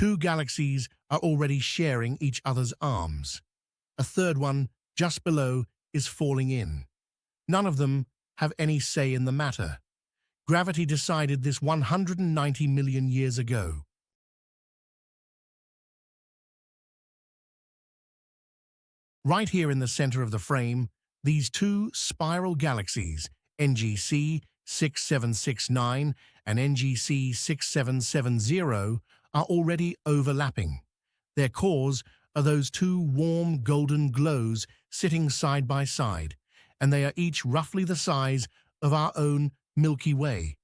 Two galaxies are already sharing each other's arms. A third one, just below, is falling in. None of them have any say in the matter. Gravity decided this 190 million years ago. Right here in the center of the frame, these two spiral galaxies, NGC 6769 and NGC 6770, are already overlapping. Their cores are those two warm golden glows sitting side by side, and they are each roughly the size of our own Milky Way.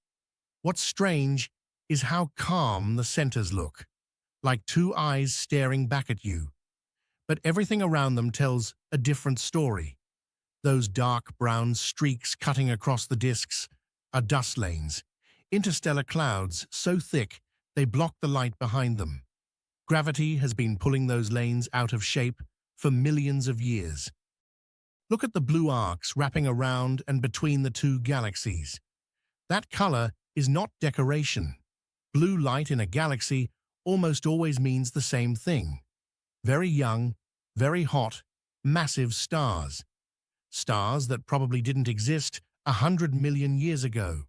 What's strange is how calm the centers look, like two eyes staring back at you. But everything around them tells a different story. Those dark brown streaks cutting across the disks are dust lanes, interstellar clouds so thick they block the light behind them. Gravity has been pulling those lanes out of shape for millions of years. Look at the blue arcs wrapping around and between the two galaxies. That color is not decoration. Blue light in a galaxy almost always means the same thing. Very young, very hot, massive stars. Stars that probably didn't exist 100 million years ago.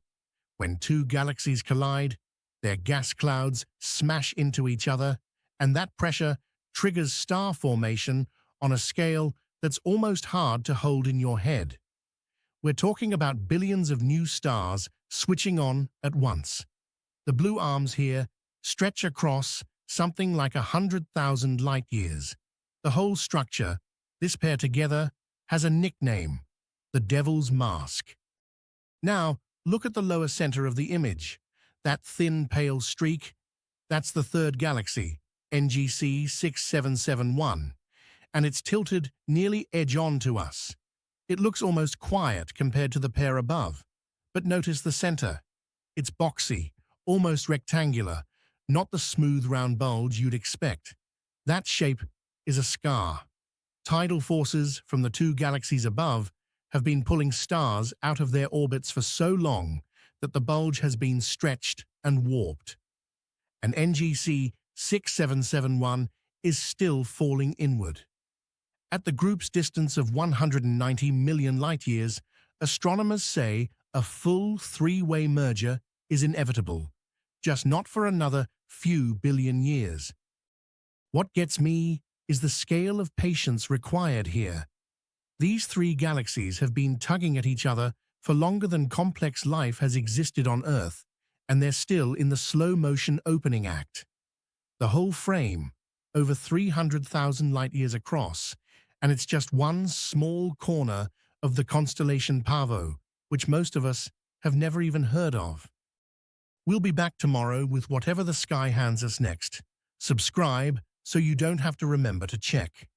When two galaxies collide, their gas clouds smash into each other, and that pressure triggers star formation on a scale that's almost hard to hold in your head. We're talking about billions of new stars switching on at once. The blue arms here stretch across something like 100,000 light years. The whole structure, this pair together, has a nickname: the Devil's Mask. Now, look at the lower center of the image. That thin, pale streak, that's the third galaxy, NGC 6771, and it's tilted nearly edge-on to us. It looks almost quiet compared to the pair above, but notice the center. It's boxy, almost rectangular, not the smooth round bulge you'd expect. That shape is a scar. Tidal forces from the two galaxies above have been pulling stars out of their orbits for so long that the bulge has been stretched and warped. And NGC 6771 is still falling inward. At the group's distance of 190 million light-years, astronomers say a full three-way merger is inevitable, just not for another few billion years. What gets me is the scale of patience required here. These three galaxies have been tugging at each other for longer than complex life has existed on Earth, and they're still in the slow-motion opening act. The whole frame, over 300,000 light-years across, and it's just one small corner of the constellation Pavo, which most of us have never even heard of. We'll be back tomorrow with whatever the sky hands us next. Subscribe so you don't have to remember to check.